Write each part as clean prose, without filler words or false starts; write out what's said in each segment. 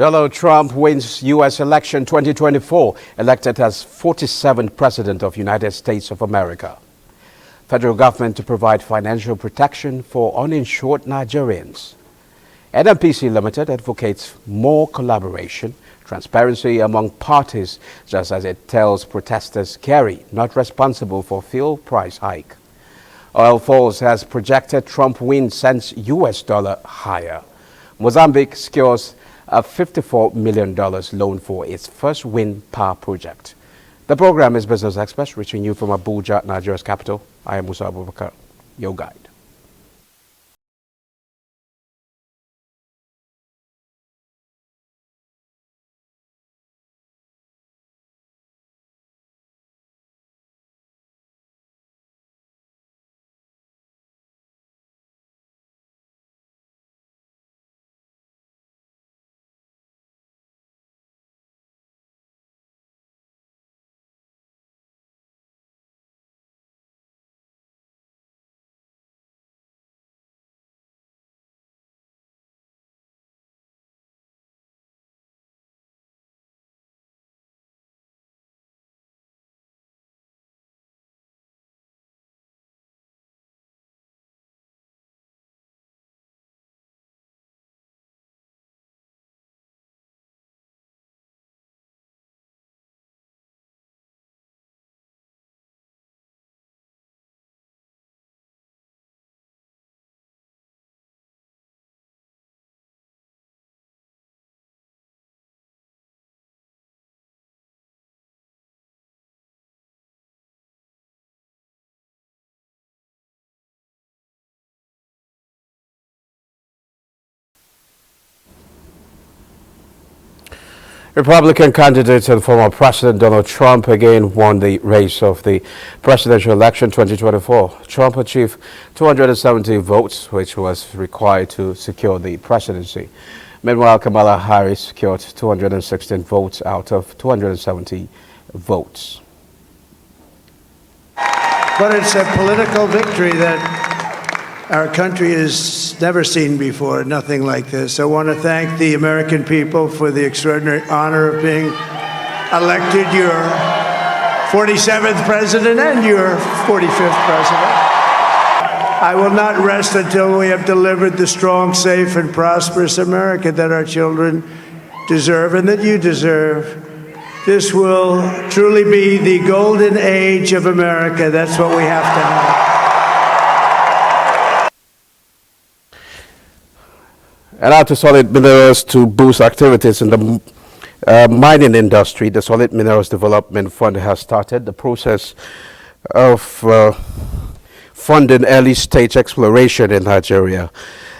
Donald Trump wins U.S. election 2024, elected as 47th President of United States of America. Federal government to provide financial protection for uninsured Nigerians. NMPC Limited advocates more collaboration, transparency among parties, just as it tells protesters Kerry not responsible for fuel price hike. Oil falls as projected Trump win sends U.S. dollar higher. Mozambique secures a $54 million loan for its first wind power project. The program is Business Express, reaching you from Abuja, Nigeria's capital. I am Musa Abubakar, your guide. Republican candidate and former President Donald Trump again won the race of the presidential election 2024. Trump achieved 270 votes, which was required to secure the presidency. Meanwhile, Kamala Harris secured 216 votes out of 270 votes. But it's a political victory that our country has never seen before, nothing like this. I want to thank the American people for the extraordinary honor of being elected your 47th president and your 45th president. I will not rest until we have delivered the strong, safe, and prosperous America that our children deserve and that you deserve. This will truly be the golden age of America. That's what we have to have. And now to solid minerals to boost activities in the mining industry. The Solid Minerals Development Fund has started the process of funding early stage exploration in Nigeria.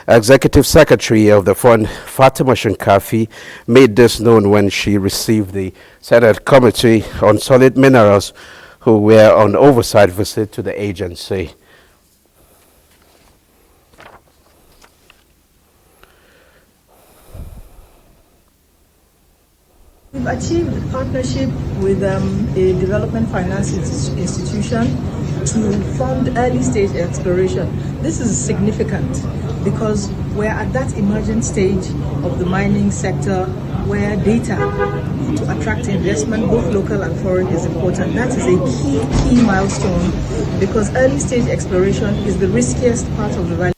Executive Secretary of the fund, Fatima Shinkafi, made this known when she received the Senate Committee on Solid Minerals, who were on oversight visit to the agency. We've achieved a partnership with a development finance institution to fund early stage exploration. This is significant because we're at that emergent stage of the mining sector where data to attract investment, both local and foreign, is important. That is a key milestone because early stage exploration is the riskiest part of the value.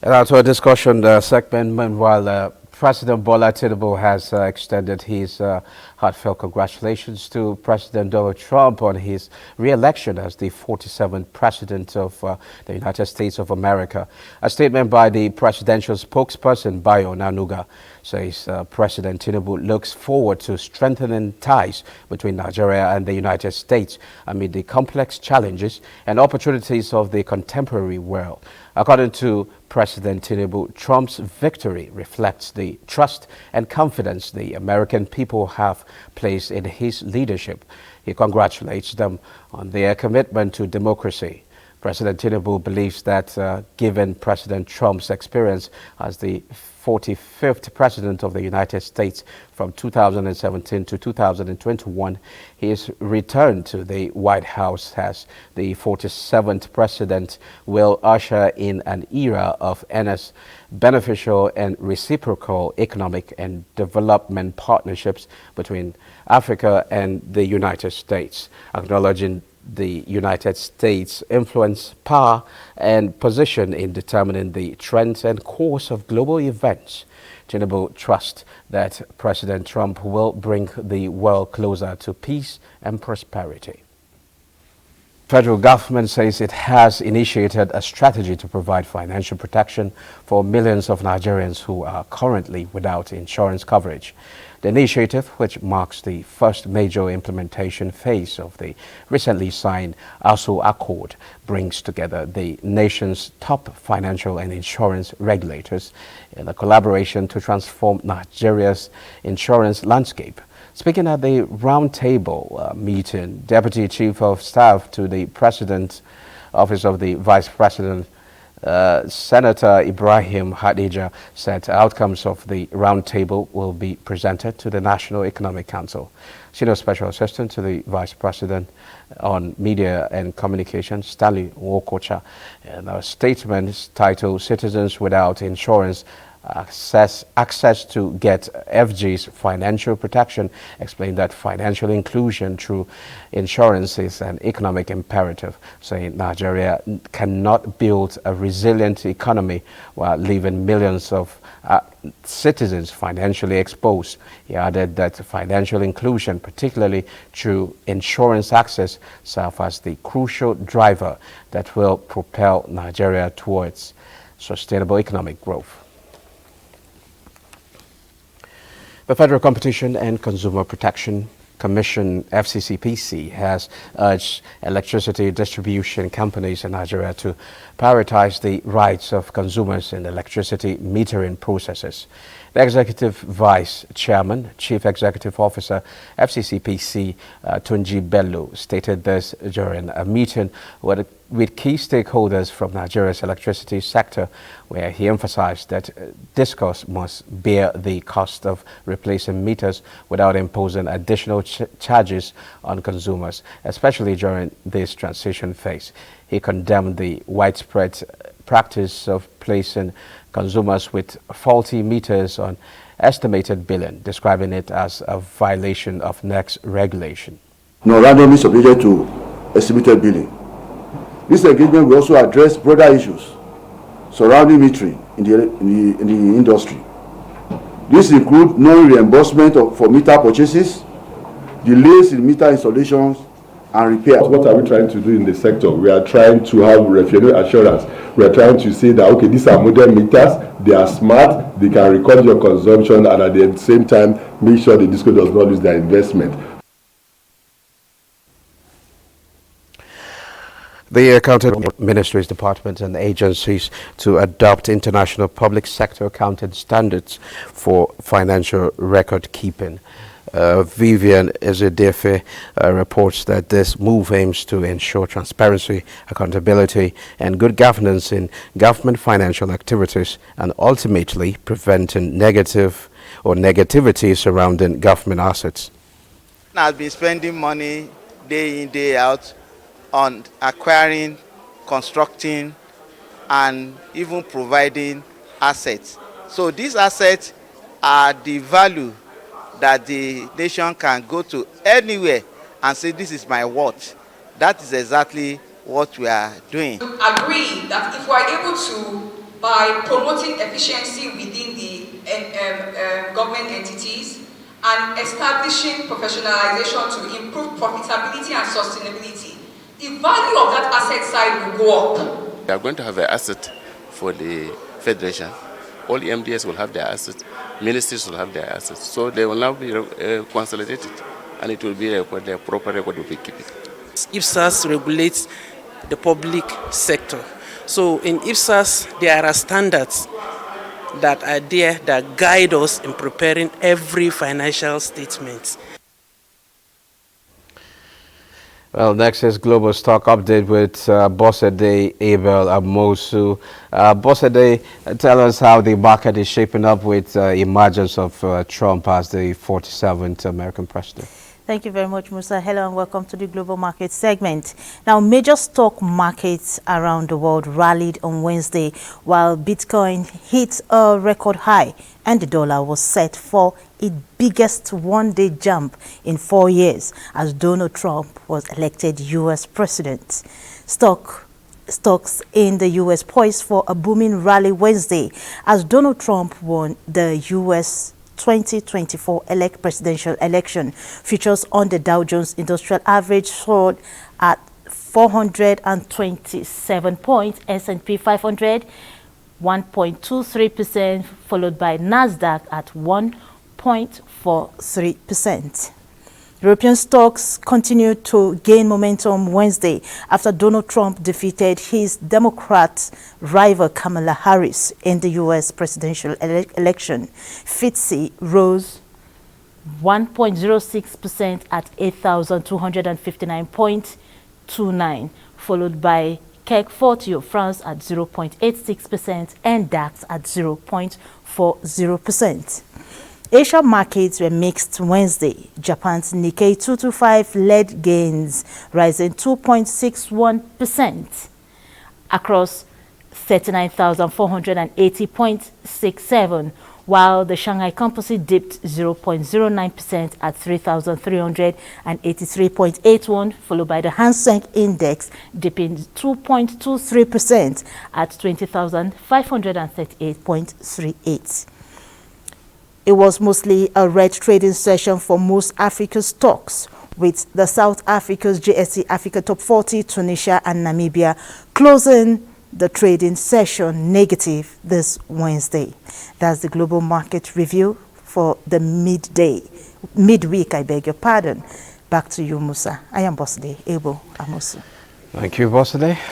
And now to a discussion segment. Meanwhile, President Bola Tinubu has extended his heartfelt congratulations to President Donald Trump on his re-election as the 47th President of the United States of America. A statement by the presidential spokesperson, Bayo Nanuga, says President Tinubu looks forward to strengthening ties between Nigeria and the United States amid the complex challenges and opportunities of the contemporary world. According to President Tinubu, Trump's victory reflects the trust and confidence the American people have placed in his leadership. He congratulates them on their commitment to democracy. President Tinubu believes that given President Trump's experience as the 45th President of the United States from 2017 to 2021, his return to the White House as the 47th President will usher in an era of earnest, beneficial and reciprocal economic and development partnerships between Africa and the United States, acknowledging the United States' influence, power, and position in determining the trends and course of global events. Tinubu trusts that President Trump will bring the world closer to peace and prosperity. Federal government says it has initiated a strategy to provide financial protection for millions of Nigerians who are currently without insurance coverage. The initiative, which marks the first major implementation phase of the recently signed ASO Accord, brings together the nation's top financial and insurance regulators in a collaboration to transform Nigeria's insurance landscape. Speaking at the roundtable meeting, Deputy Chief of Staff to the President, Office of the Vice President, Senator Ibrahim Hadija, said outcomes of the roundtable will be presented to the National Economic Council. Senior Special Assistant to the Vice President on Media and Communications, Stanley Wokocha, in a statement titled Citizens Without Insurance access to get FG's financial protection, explained that financial inclusion through insurance is an economic imperative, saying Nigeria cannot build a resilient economy while leaving millions of citizens financially exposed. He added that financial inclusion, particularly through insurance access, serves as the crucial driver that will propel Nigeria towards sustainable economic growth. The Federal Competition and Consumer Protection Commission, FCCPC, has urged electricity distribution companies in Nigeria to prioritize the rights of consumers in electricity metering processes. The Executive Vice Chairman, Chief Executive Officer, FCCPC, Tunji Bello, stated this during a meeting with key stakeholders from Nigeria's electricity sector, where he emphasized that DISCOS must bear the cost of replacing meters without imposing additional charges on consumers, especially during this transition phase. He condemned the widespread practice of placing consumers with faulty meters on estimated billing, describing it as a violation of next regulation. No, randomly subjected to estimated billing. This engagement will also address broader issues surrounding metering in the industry. This includes non-reimbursement for meter purchases, delays in meter installations, and repair. What are we trying to do in the sector? We are trying to have revenue assurance. We are trying to say that, okay, these are modern meters, they are smart, they can record your consumption, and at the same time, make sure the DISCO does not lose their investment. The accounting ministries, departments and agencies to adopt international public sector accounting standards for financial record keeping. Vivian Ezedefe reports that this move aims to ensure transparency, accountability, and good governance in government financial activities, and ultimately preventing negativity surrounding government assets. I've been spending money day in, day out on acquiring, constructing, and even providing assets. So these assets are the value that the nation can go to anywhere and say, this is my worth. That is exactly what we are doing. Agree that if we are able to, by promoting efficiency within the government entities and establishing professionalization to improve profitability and sustainability, the value of that asset side will go up. We are going to have an asset for the Federation. All the MDS will have their assets, ministries will have their assets. So they will now be consolidated, and it will be the proper record will be keeping. IPSAS regulates the public sector. So in IPSAS, there are standards that are there that guide us in preparing every financial statement. Well, next is Global Stock Update with Bossede Abel Amosu. Bossede, tell us how the market is shaping up with emergence of Trump as the 47th American president. Thank you very much, Musa. Hello and welcome to the Global Market segment. Now, major stock markets around the world rallied on Wednesday while Bitcoin hit a record high and the dollar was set for its biggest one-day jump in 4 years as Donald Trump was elected U.S. president. Stocks in the U.S. poised for a booming rally Wednesday as Donald Trump won the U.S. 2024 presidential election. Futures on the Dow Jones Industrial Average soared at 427 points, S&P 500 1.23%, followed by Nasdaq at 1.43%. European stocks continued to gain momentum Wednesday after Donald Trump defeated his Democrat rival Kamala Harris in the U.S. presidential election. FTSE rose 1.06% at 8,259.29, followed by CAC 40 of France at 0.86% and DAX at 0.40%. Asia markets were mixed Wednesday. Japan's Nikkei 225 led gains, rising 2.61% across 39,480.67, while the Shanghai Composite dipped 0.09% at 3,383.81, followed by the Hang Seng Index dipping 2.23% at 20,538.38. It was mostly a red trading session for most African stocks, with the South Africa's JSE Africa Top 40, Tunisia and Namibia closing the trading session negative this Wednesday. That's the global market review for the midweek, I beg your pardon. Back to you, Musa. I am Bossede Abel Amosu. Thank you, Bossede.